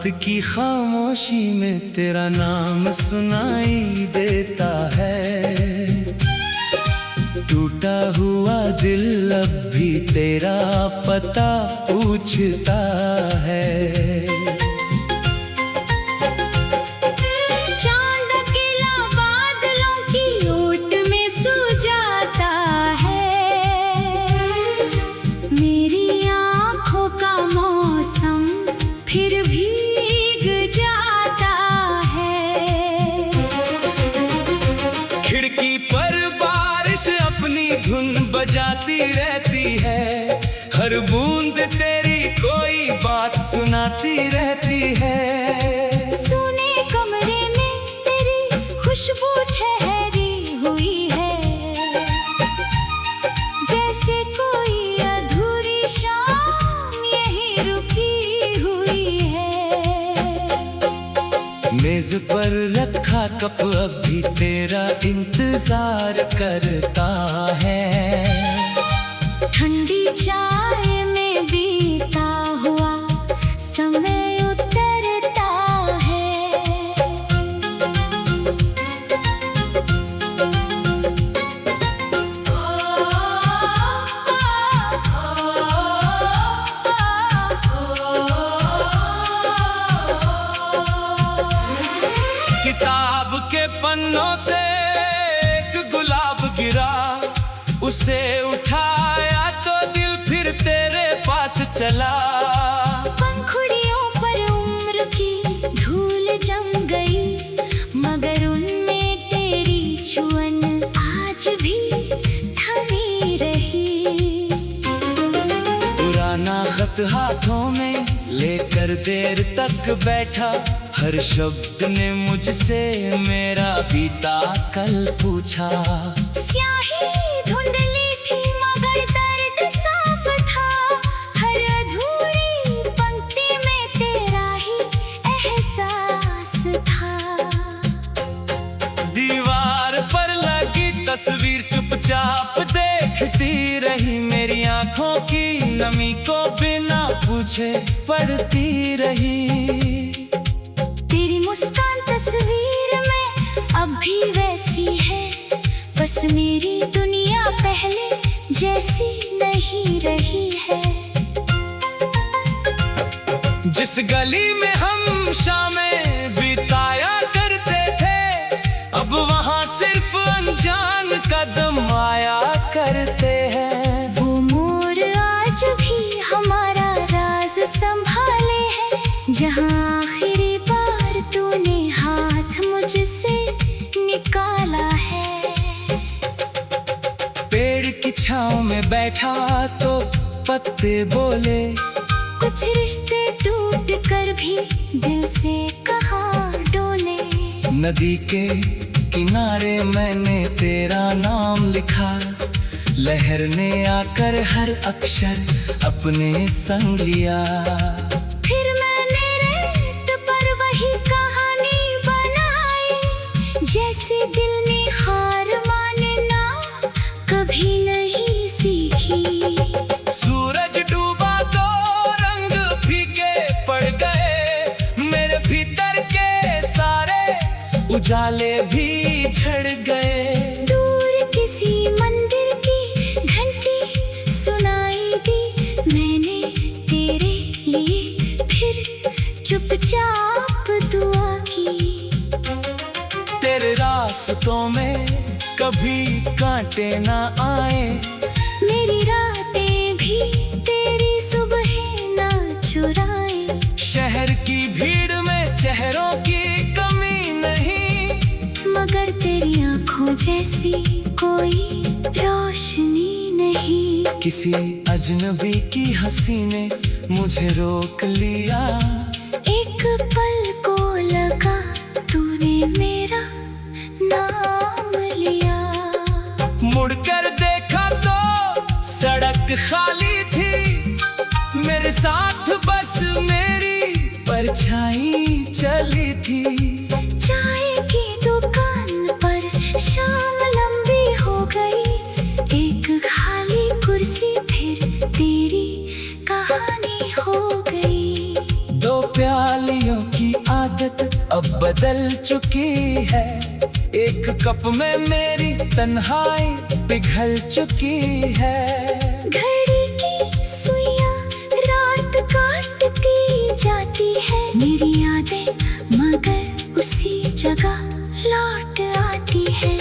की खामोशी में तेरा नाम सुनाई देता है। टूटा हुआ दिल अब भी तेरा पता पूछता है। चांद अकेला बादलों की ओट में सो जाता है। मेरी आँखों का मौसम फिर भीग जाता है। खिड़की पर बारिश अपनी धुन बजाती रहती है। हर बूंद तेरी कोई बात सुनाती रहती है। सोने कमरे में तेरी खुशबू ठहरी हुई है। जैसे कोई अधूरी शाम यहीं रुकी हुई है। मेज पर रखा कप अब भी तेरा इंतजार करता है। ठंडी चाय में बीता हुआ समय उतरता है। किताब के पन्नों से एक गुलाब गिरा, उसे उठाया तो दिल फिर तेरे पास चला। पंखुड़ियों पर उम्र की धूल जम गई, मगर उनमें तेरी छुअन आज भी थमी रही। पुराना खत हाथों में लेकर देर तक बैठा, हर शब्द ने मुझसे मेरा बीता कल पूछा। स्याही धुंधली थी मगर दर्द साफ था। हर अधूरी पंक्ति में तेरा ही एहसास था। दीवार पर लगी तस्वीर चुपचाप देखती रही। मेरी आंखों की नमी को बिना पूछे पढ़ती रही। तेरी मुस्कान तस्वीर में अब भी वैसी है। बस मेरी दुनिया पहले जैसी नहीं रही है। जिस गली में हम शामें बिताया करते थे, अब वहाँ सिर्फ अनजान कदम आया करते हैं। वो मोर आज भी हमारा राज संभाले है। जहाँ आखिरी बार तूने हाथ मुझसे निकाला है। पेड़ की छांव में बैठा तो पत्ते बोले, कुछ रिश्ते टूट कर भी दिल से कहाँ डोले। नदी के किनारे मैंने तेरा नाम लिखा, लहर ने आकर हर अक्षर अपने संग लिया। फिर मैंने रेत पर वही कहानी बनाई, जैसे दिल ने हार मानना कभी नहीं सीखी। सूरज डूबा तो रंग फीके पड़ गए, मेरे भीतर के सारे उजाले भी झड़ गए। दूर किसी मंदिर की घंटी सुनाई दी मैंने तेरे लिए, फिर चुपचाप दुआ की। तेरे रास्तों में कभी कांटे ना आए, मेरी रातें भी तेरी सुबह ना चुराए। शहर की भीड़ में चेहरों की कमी नहीं, मगर तेरी आंखों जैसी कोई रोशनी नहीं। किसी अजनबी की हंसी ने मुझे रोक लिया। एक पल को लगा तूने मेरा नाम लिया। मुड़कर देखा तो सड़क खाली थी, मेरे साथ बस मेरी परछाई चली थी। चाय की दुकान पर शाम लंबी हो गई, एक खाली कुर्सी फिर तेरी कहानी हो गई। दो प्यालियों बदल चुकी है। एक कप में मेरी तन्हाई पिघल चुकी है। घड़ी की सुइयां रात काटती जाती है। मेरी यादें मगर उसी जगह लौट आती है।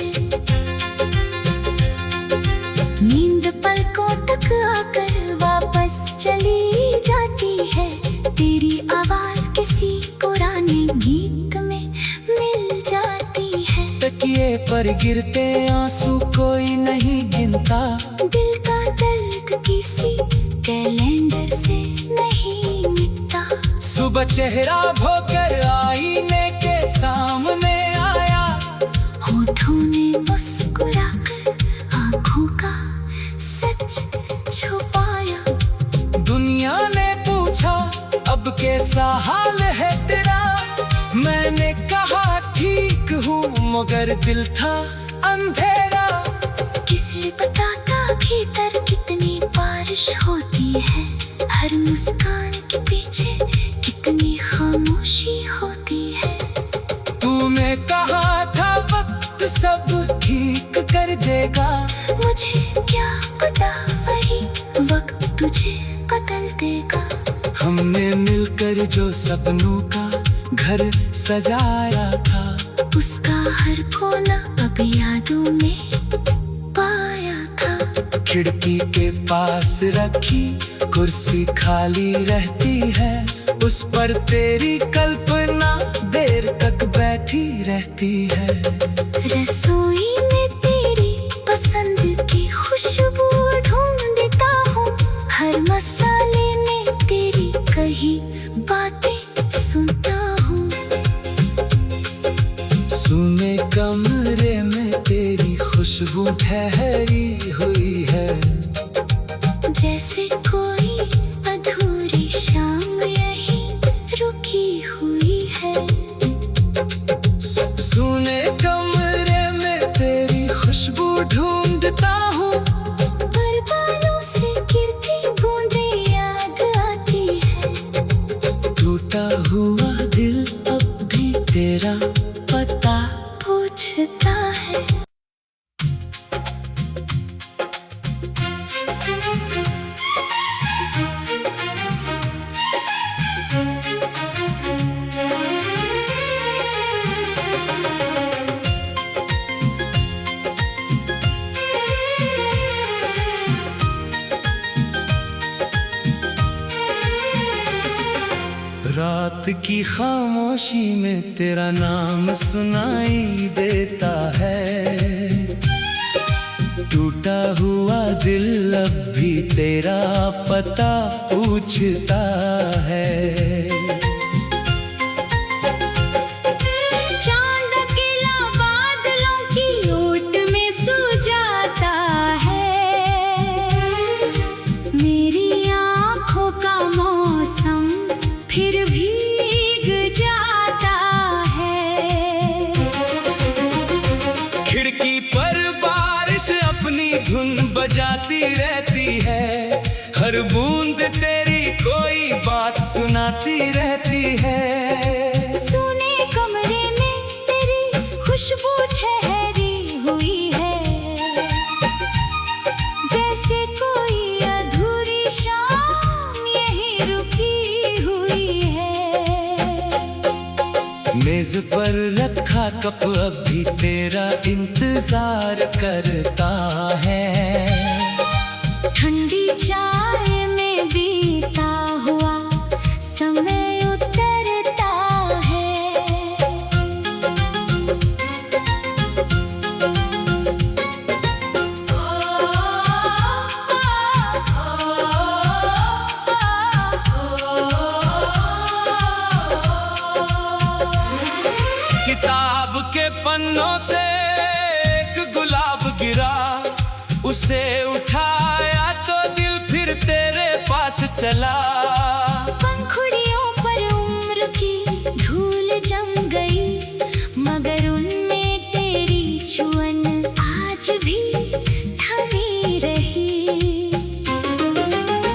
नींद पलकों तक आकर वापस चली जाती है। तेरी आवाज किसी पुराने गीत में मिल जाती है। तकिए पर गिरते आंसू कोई नहीं गिनता। दिल का दर्द किसी कैलेंडर से नहीं मिटता। सुबह चेहरा धोकर आईने के सामने आया। होठों ने मुस्कुराकर आँखों का सच छुपाया। दुनिया ने पूछा अब कैसा हाल है तेरा। मैंने कहा ठीक हूँ मगर दिल था अंधेरा। किसे पता था भीतर कितनी बारिश होती है। हर मुस्कान के पीछे कितनी खामोशी होती है। तूने कहा था वक्त सब ठीक कर देगा। मुझे क्या पता वही वक्त तुझे बदल देगा। हमने मिलकर जो सपनों का घर सजाया था। उसका हर कोना अब यादों में पाया था। खिड़की के पास रखी कुर्सी खाली रहती है। उस पर तेरी कल्पना देर तक बैठी रहती है। रसोई में तेरी पसंद की खुशबू ढूंढता हूँ। हर मसाले में तेरी कही बातें सुनता हूँ। सुने कमरे में तेरी खुशबू ठहरी हुई है। जैसे कोई अधूरी शाम यहीं रुकी हुई है। सुने कमरे में तेरी खुशबू ढूंढता हूँ। पर बालों से गिरती बूंदें याद आती है। टूटा हुआ दिल अब भी तेरा पता पूछता है। रात की खामोशी में तेरा नाम सुनाई देता है। टूटा हुआ दिल अब भी तेरा पता पूछता है। चांद अकेला बादलों की ओट में सो जाता है। मेरी आँखों का मौसम फिर भीग जाता है। खिड़की पर बारिश अपनी धुन बजाती रहती है। हर बूंद तेरी कोई बात सुनाती रहती है। सुने कमरे में तेरी खुशबू ठहरी हुई है। जैसे कोई अधूरी शाम यहीं रुकी हुई है। मेज पर रखा कप अब भी तेरा इंतजार करता है। ठंडी चाय में बीता हुआ समय उतरता है। किताब के पन्नों से एक गुलाब गिरा। उसे उठाया तो दिल फिर तेरे पास चला। पंखुड़ियों पर उम्र की धूल जम गई। मगर उनमें तेरी छुअन आज भी थमी रही।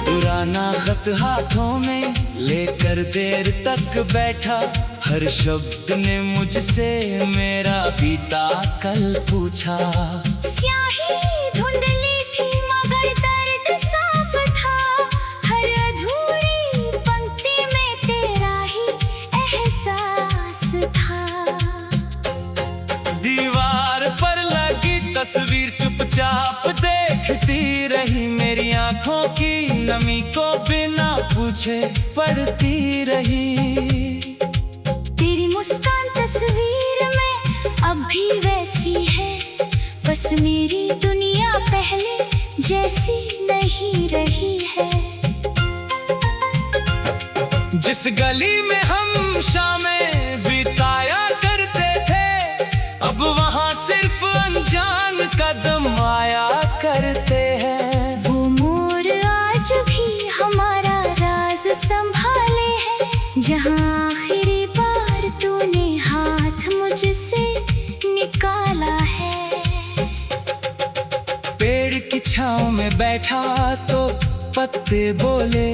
पुराना खत हाथों में लेकर देर तक बैठा। हर शब्द ने मुझसे मेरा बीता कल पूछा। स्याही धुंधली थी मगर दर्द साफ था, हर अधूरी पंक्ति में तेरा ही एहसास था। दीवार पर लगी तस्वीर चुपचाप देखती रही, मेरी आंखों की नमी को बिना पूछे पढ़ती रही। तेरी मुस्कान तस्वीर में अब भी वैसी है, बस मेरी दुनिया पहले जैसी नहीं रही है। जिस गली में हम शामें बिताया करते थे, अब वहाँ सिर्फ अनजान कदम आया करते हैं। वो मोर आज भी हमारा राज संभाले है, जहाँ आखिरी बार तूने हाथ मुझसे निकाला है। पेड़ की छांव में बैठा तो पत्ते बोले,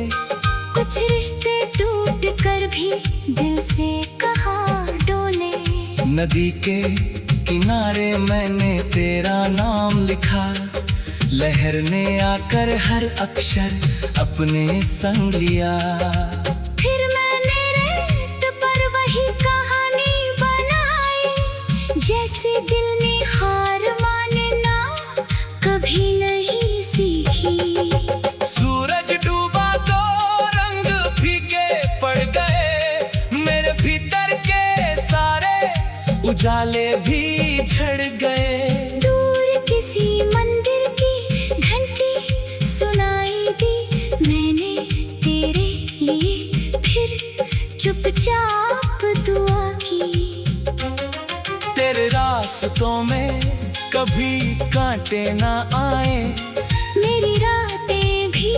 कुछ रिश्ते टूट कर भी दिल से कहाँ डोले। नदी के किनारे मैंने तेरा नाम लिखा, लहर ने आकर हर अक्षर अपने संग लिया। फिर मैंने रेत पर वही कहानी बनाई, जैसे दिल ने हार मानना कभी नहीं सीखी। सूरज डूबा तो रंग फीके पड़ गए, मेरे भीतर के सारे उजाले भी झड़ गए। दूर किसी मंदिर की घंटी सुनाई दी मैंने तेरे लिए, फिर चुपचाप दुआ की। तेरे रास्तों में कभी कांटे ना आए, मेरी रातें भी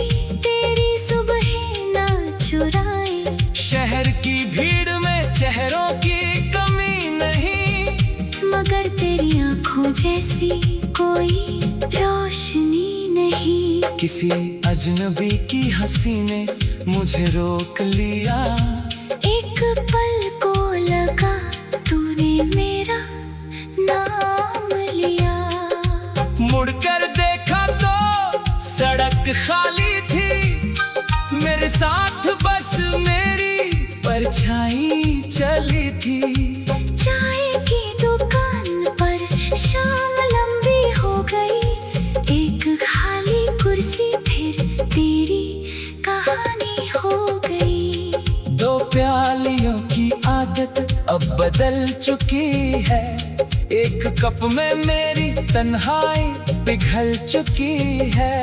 तेरी सुबह ना चुराए। शहर की भीड़ में चेहरों की कमी नहीं, मगर तेरी आंखों जैसी कोई रोशनी नहीं। किसी अजनबी की हंसी ने मुझे रोक लिया। एक पल को लगा तूने मेरा नाम लिया। मुड़कर देखा तो सड़क खाली थी, मेरे साथ बस मेरी परछाई चली थी। चाय की दुकान पर शाम लंबी हो गई, एक खाली कुर्सी फिर तेरी कहानी हो गई। दो प्यालियों की आदत अब बदल चुकी है, एक कप में मेरी तन्हाई पिघल चुकी है।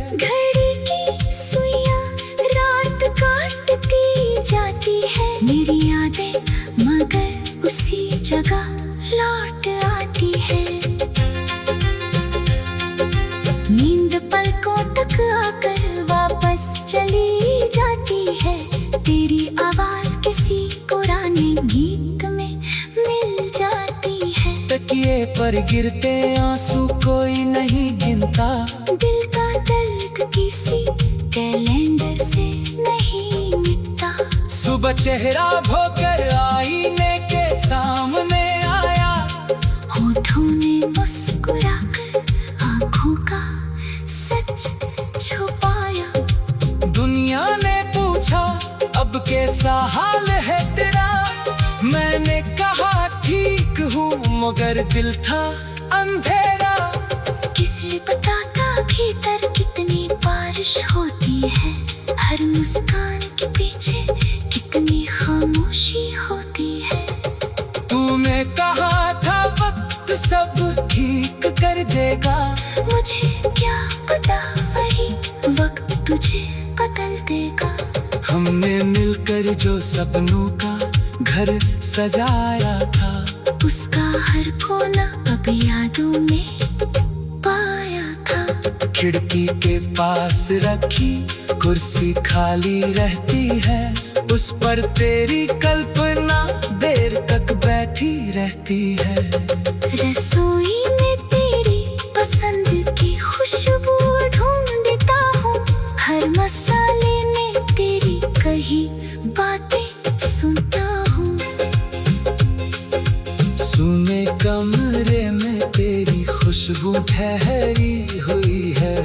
घड़ी की सुइयां रात काटती जाती है, मेरी यादें मगर उसी जगह लौट आती है। नींद पलकों तक आकर वापस चली जाती है, तेरी आवाज किसी पुराने गीत में मिल जाती है। तकिए पर गिरते आंसू कोई नहीं गिनता, दिल का दर्द किसी कैलेंडर से नहीं मिटता। सुबह चेहरा धोकर आईने के सामने आया, होठों ने मुस्कुराकर आंखों का सच छुपाया। दुनिया ने पूछा अब कैसा हाल है तेरा, मैंने कहा ठीक हूँ मगर दिल था अंधेरा। किसने पता था भीतर कितनी बारिश होती है, हर मुस्कान के पीछे कितनी खामोशी होती है। तूने कहा था वक्त सब ठीक कर देगा, मुझे क्या पता वही वक्त तुझे बदल देगा। हमने मिलकर जो सपनों का घर सजाया था, उसका हर कोना अब यादों में पाया था। खिड़की के पास रखी कुर्सी खाली रहती है, उस पर तेरी कल्पना देर तक बैठी रहती है। रसोई में तेरी पसंद की खुशबू ढूंढता हूँ, हर मसाले में तेरी कही बातें सुनता हूँ। खुशबू ठहरी हुई है,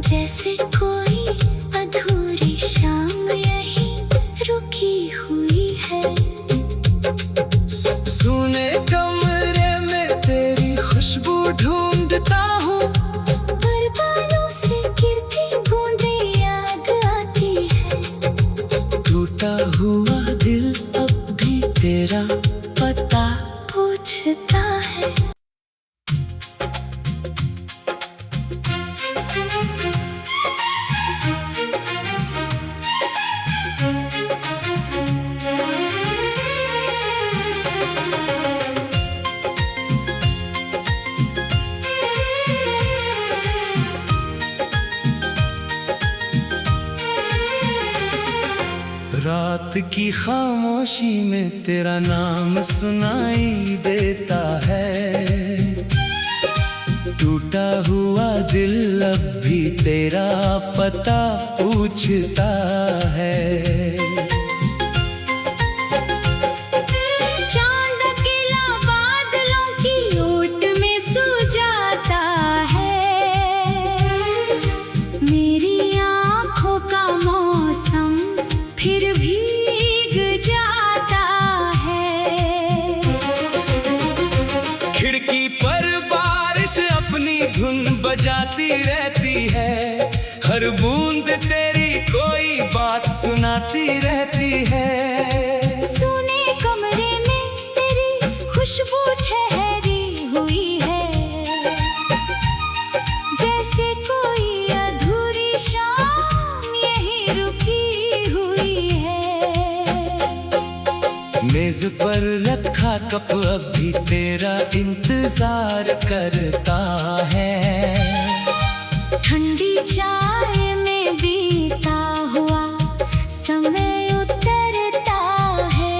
जैसे कोई अधूरी शाम यहीं रुकी हुई है। सुने कमरे में तेरी खुशबू ढूंढता हूँ, पर बालों से गिरती बूंदें याद आती है। टूटा हुआ दिल अब भी तेरा पता पूछता है। रात की खामोशी में तेरा नाम सुनाई देता है। टूटा हुआ दिल अब भी तेरा पता पूछता है। चांद अकेला बादलों की ओट में सो जाता है। मेरी आँखों का मौसम फिर भीग जाता है। खिड़की पर बारिश अपनी धुन बजाती रहती है, हर बूंद तेरी कोई बात सुनाती रहती है। सुने कमरे में तेरी खुशबू ठहरी हुई है, जैसे कोई अधूरी शाम यहीं रुकी हुई है। मेज पर रखा कप अब भी तेरा इंतजार करता है। ठंडी चाय में बीता हुआ समय उतरता है।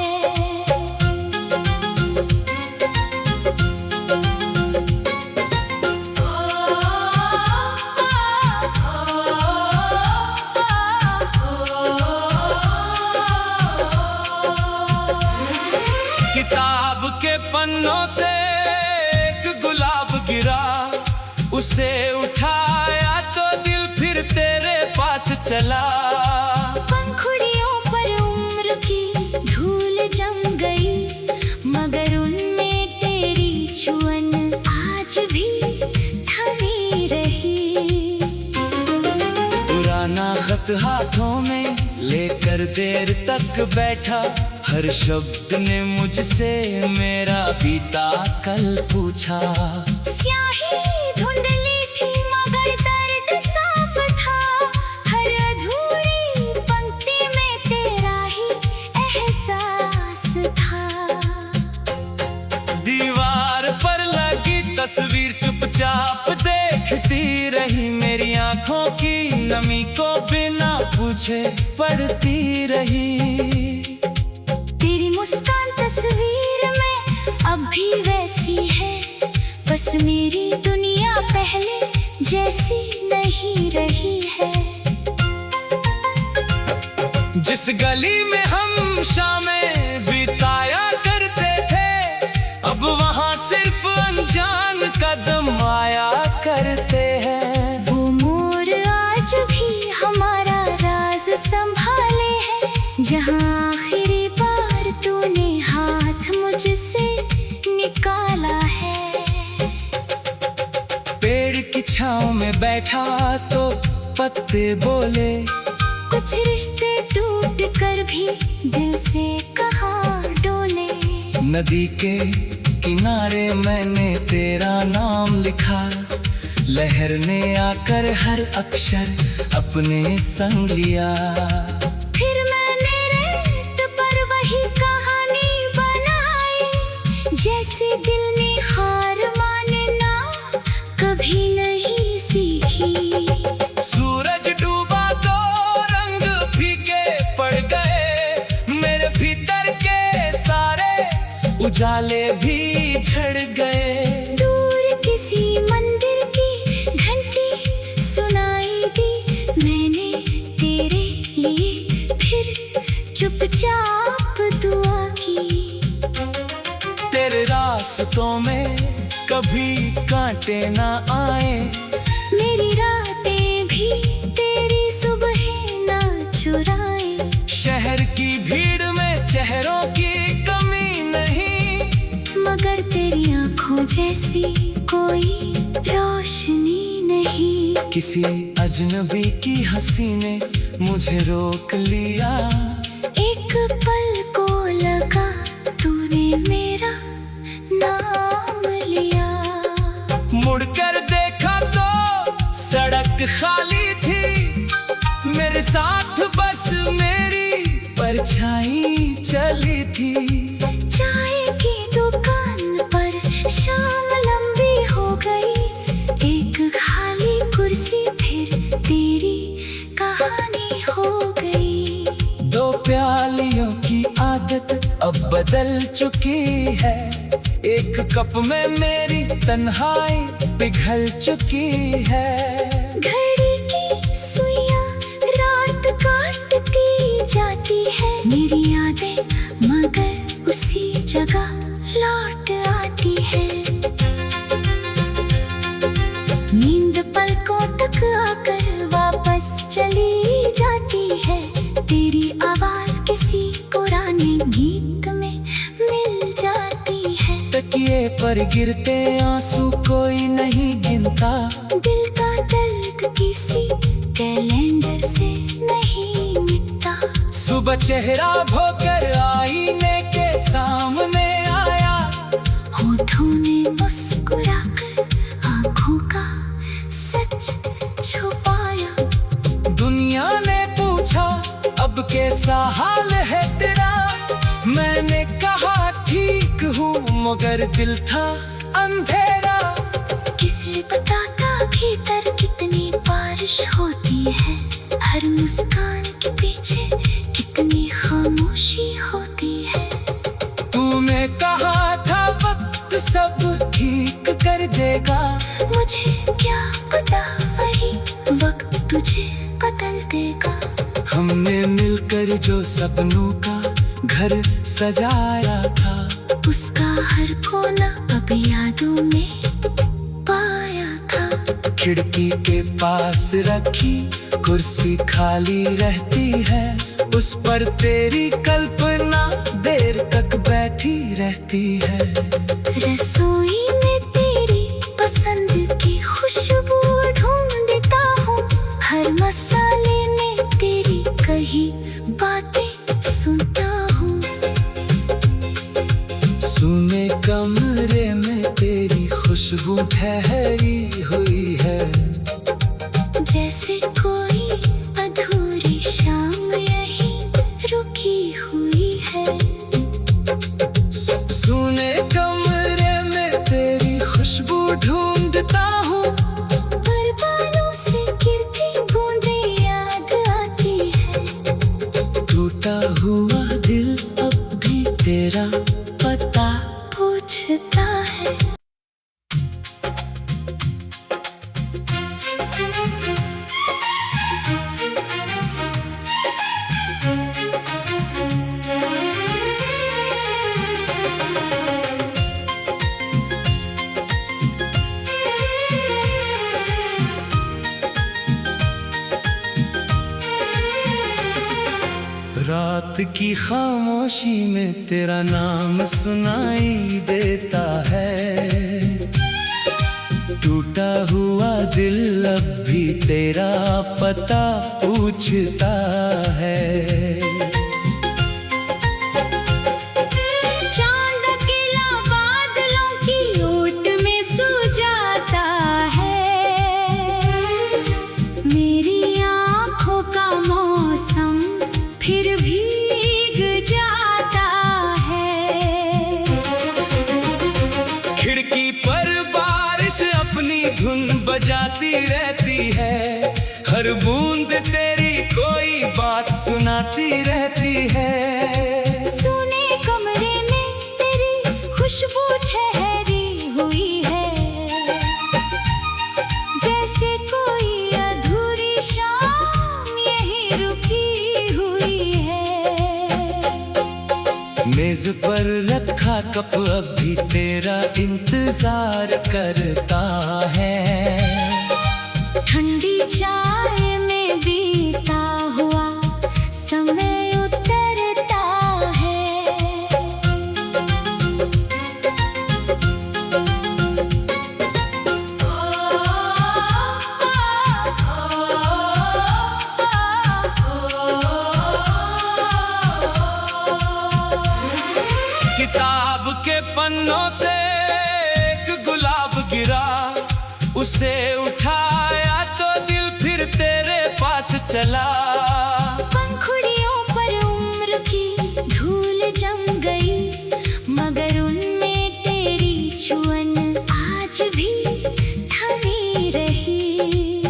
किताब के पन्नों से एक गुलाब गिरा, उसे उठाया तो दिल फिर तेरे पास चला। पंखुड़ियों पर उम्र की धूल जम गई, मगर उनमें तेरी छुअन आज भी थमी रही। पुराना खत हाथों में लेकर देर तक बैठा, हर शब्द ने मुझसे मेरा बीता कल पूछा। स्याही धुंधली थी मगर दर्द साफ था, हर अधूरी पंक्ति में तेरा ही एहसास था। दीवार पर लगी तस्वीर चुपचाप देखती रही, मेरी आंखों की नमी को बिना पूछे पढ़ती रही। तेरी मुस्कान तस्वीर में अब भी वैसी है, बस मेरी दुनिया पहले जैसी नहीं रही है। जिस गली में हम शामें बिताया करते थे, अब वहाँ सिर्फ अनजान कदम आया करते हैं। वो मोर आज भी हमारा राज संभाले है, जहाँ आखिरी बार तूने हाथ मुझसे निकाला है। पेड़ की छांव में बैठा तो पत्ते बोले, कुछ रिश्ते टूट कर भी दिल से कहाँ डोले। नदी के किनारे मैंने तेरा नाम लिखा, लहर ने आकर हर अक्षर अपने संग लिया। फिर मैंने रेत पर वही कहानी बनाई, जैसे दिल ने हार मानना कभी नहीं सीखी। सूरज डूबा तो रंग फीके पड़ गए, मेरे भीतर के सारे उजाले भी झड़ गए। दूर किसी मंदिर की घंटी सुनाई दी मैंने तेरे लिए, फिर चुपचाप दुआ की। तेरे रास्तों में कभी कांटे लौटे ना आए। मेरी रातें भी तेरी सुबह ना चुराए। शहर की भीड़ में चेहरों की कमी नहीं, मगर तेरी आंखों जैसी कोई रोशनी नहीं। किसी अजनबी की हंसी ने मुझे रोक लिया। एक पल को लगा तूने मेरा नाम लिया। मुड़कर देखा तो सड़क खाली थी, मेरे साथ बस मेरी परछाई चली थी। चाय की दुकान पर शाम लंबी हो गई। एक खाली कुर्सी फिर तेरी कहानी हो गई। दो प्यालियों की आदत अब बदल चुकी है। एक कप में मेरी तन्हाई पिघल चुकी है। घड़ी की सुइयां रात काटती जाती है। मेरी यादें मगर उसी जगह लौट आती है। नींद पलकों तक आकर वापस चली जाती है। तेरी आवाज किसी पुराने गीत में मिल जाती है। तकिए पर गिरते आंसू कोई नहीं गिनता। दिल का दर्द किसी कैलेंडर से नहीं मिटता। सुबह चेहरा धोकर आईने के सामने आया। होठों ने मुस्कुराकर आंखों का सच छुपाया। दुनिया ने पूछा अब कैसा हाल है तेरा। मैंने कहा ठीक हूँ, मगर दिल था अंधेरा। किसी पता का भीतर कितनी बारिश होती है। हर मुस्कान के पीछे कितनी खामोशी होती है। तूने कहा था वक्त सब ठीक कर देगा। मुझे क्या पता वही वक्त तुझे बदल देगा। हमने मिलकर जो सपनों का घर सजाया था, उसका हर कोना अब यादों में पाया था। खिड़की के पास रखी कुर्सी खाली रहती है। उस पर तेरी कल्पना देर तक बैठी रहती है। रसोई में तेरी पसंद की खुशबू ढूंढता हूँ। हर मसाले में तेरी कही बातें सुनता हूँ। सुने कमरे में तेरी खुशबू ठहरी हुई है। जैसे कोई अधूरी शाम यहीं रुकी हुई है। सुने कमरे में तेरी खुशबू ढूंढता हूँ। पर बालों से गिरती बूंदें याद आती है। टूटा हुआ दिल अब भी तेरा पता पूछता है। रात की खामोशी में तेरा नाम सुनाई देता है। टूटा हुआ दिल अब भी तेरा पता पूछता है। चांद अकेला बादलों की ओट में सो जाता है। मेरी आँखों का मौसम फिर भीग जाता है। खिड़की पर बारिश अपनी धुन बजाती रहती है। हर बूंद तेरी कोई बात सुनाती रहती है। सोने कमरे में तेरी खुशबू ठहरी हुई है। जैसे कोई अधूरी शाम यहीं रुकी हुई है। मेज पर रखा कप अब भी तेरा इंतजार इंतजार करता है। ठंडी चाय में बीता हुआ समय उतरता है। किताब के पन्नों से एक गुलाब गिरा, उसे उठाया तो दिल फिर तेरे पास चला। पंखुड़ियों पर उम्र की धूल जम गई, मगर उनमें तेरी छुअन आज भी थमी रही।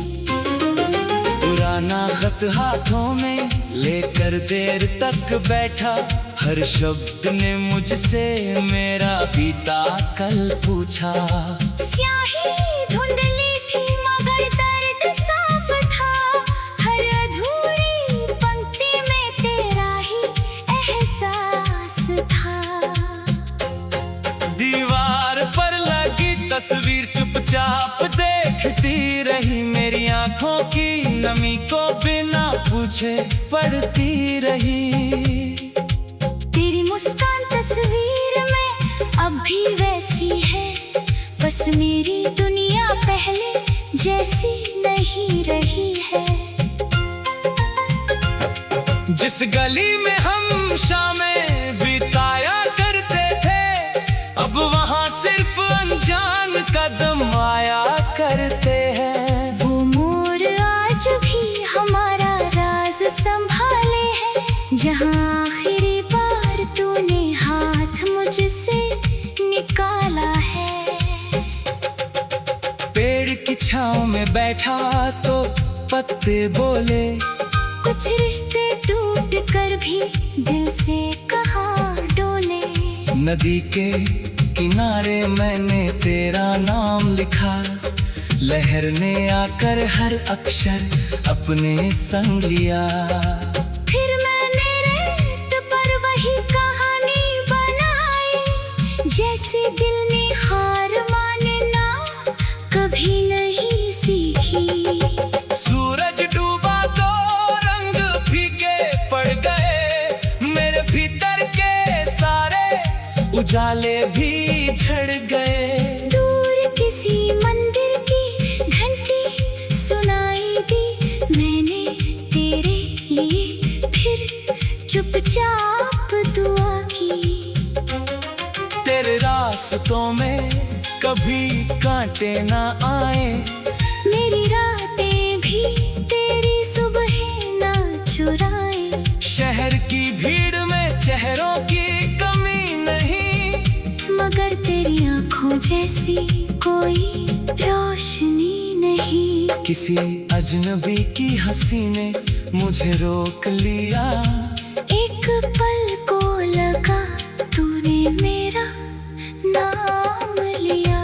पुराना खत हाथों में लेकर देर तक बैठा, हर शब्द ने मुझसे मेरा बीता कल पूछा। स्याही धुंधली थी मगर दर्द साफ था, हर अधूरी पंक्ति में तेरा ही एहसास था। दीवार पर लगी तस्वीर चुपचाप देखती रही, मेरी आंखों की नमी को बिना पूछे पढ़ती रही। तेरी मुस्कान तस्वीर में अब भी वैसी है, बस मेरी दुनिया पहले जैसी नहीं रही है। जिस गली में हम शामें बिताया करते थे, अब वहाँ सिर्फ अनजान कदम आया करते हैं। वो मोर आज भी हमारा राज संभाले है, जहाँ आखिरी बार तूने हाथ मुझसे निकाला है। पेड़ की छांव में बैठा तो पत्ते बोले, कुछ रिश्ते टूट कर भी दिल से कहाँ डोले। नदी के किनारे मैंने तेरा नाम लिखा, लहर ने आकर हर अक्षर अपने संग लिया। फिर मैंने रेत पर वही कहानी बनाई, जैसे दिल ने हार मानना कभी नहीं सीखी। सूरज डूबा तो रंग फीके पड़ गए, मेरे भीतर के सारे उजाले भी झड़ गए। दूर किसी मंदिर की घंटी सुनाई दी मैंने तेरे लिए, फिर चुपचाप दुआ की। तेरे रास्तों में कभी कांटे ना आए, मेरी रातें भी तेरी सुबहें ना चुराए। शहर की भीड़ में चेहरों की कमी नहीं, मगर तेरी आंखों जैसी कोई रोशनी नहीं। किसी अजनबी की हंसी ने मुझे रोक लिया। एक पल को लगा तूने मेरा नाम लिया।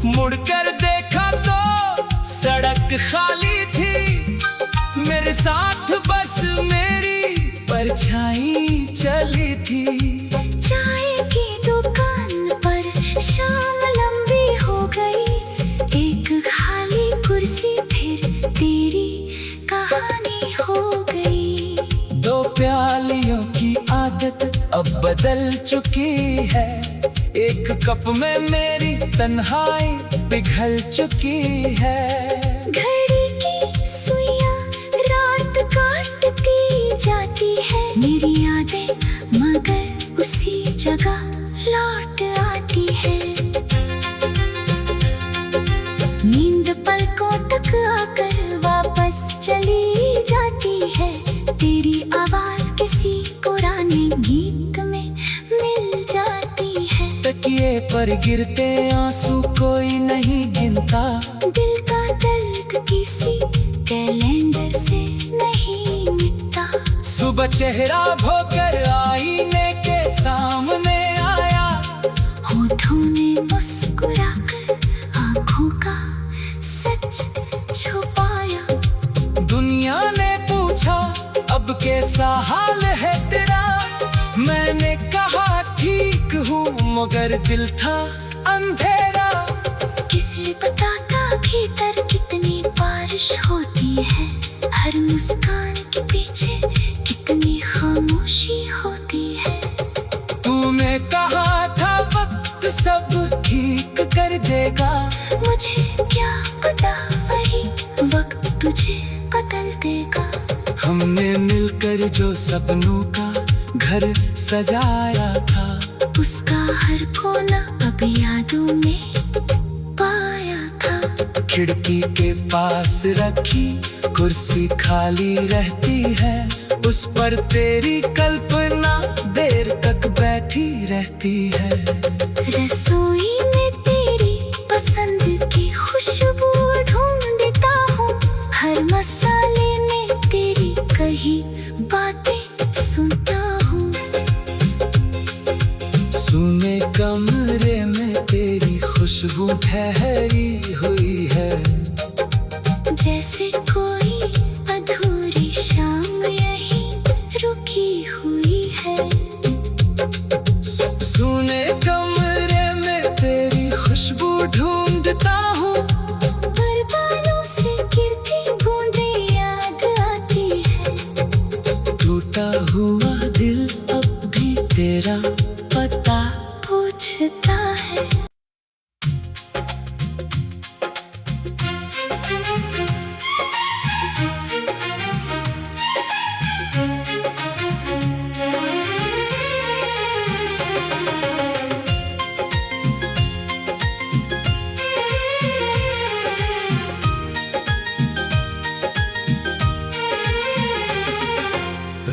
मुड़कर देखा तो सड़क खाली थी, मेरे साथ बस मेरी परछाई चली थी। चाय की दुकान पर शाम लंबी हो गई, एक खाली कुर्सी फिर तेरी कहानी हो गई। दो प्यालियों की आदत अब बदल चुकी है, एक कप में मेरी तन्हाई पिघल चुकी है। घड़ी की सुइयां रात काटती जाती है, मेरी यादें मगर उसी जगह लौट आती है। नींद पलकों तक आकर वापस चली जाती है, तेरी आवाज किसी पुराने गीत में मिल जाती है। तकिए पर गिरते आंसू कोई नहीं गिनता, दिल का दर्द किसी कैलेंडर से नहीं मिटता। सुबह चेहरा भोकर आईने के सामने आया, होठों ने मुस्कुराकर आंखों का सच छुपाया। दुनिया ने पूछा अब कैसा हाल है तेरा, मैंने कहा ठीक हूँ मगर दिल था अंधेरा। किस लिए पता था भीतर कितनी बारिश होती है, हर मुस्कान के पीछे कितनी खामोशी होती है। तूने कहा था वक्त सब ठीक कर देगा, मुझे क्या पता वही वक्त तुझे बदल देगा। हमने मिलकर जो सपनों का घर सजाया था, उसका हर कोना अब यादों में पाया था। खिड़की के पास रखी कुर्सी खाली रहती है, उस पर तेरी कल्पना देर तक बैठी रहती है। रसोई में तेरी पसंद की खुशबू ढूंढता हूँ, हर मसाले में तेरी कही बातें सुनता हूँ। सूने कमरे में तेरी खुशबू ठहरी हुई है, जैसे कोई अधूरी शाम यहीं रुकी हुई है। सूने कमरे में तेरी खुशबू ढूंढता हूँ, पर बालों से गिरती बूंदें याद आती है। टूटा हुआ दिल अब भी तेरा पता पूछता है।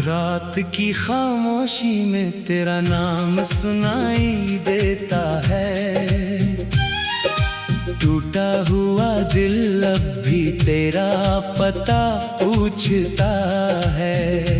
रात की खामोशी में तेरा नाम सुनाई देता है। टूटा हुआ दिल अब भी तेरा पता पूछता है।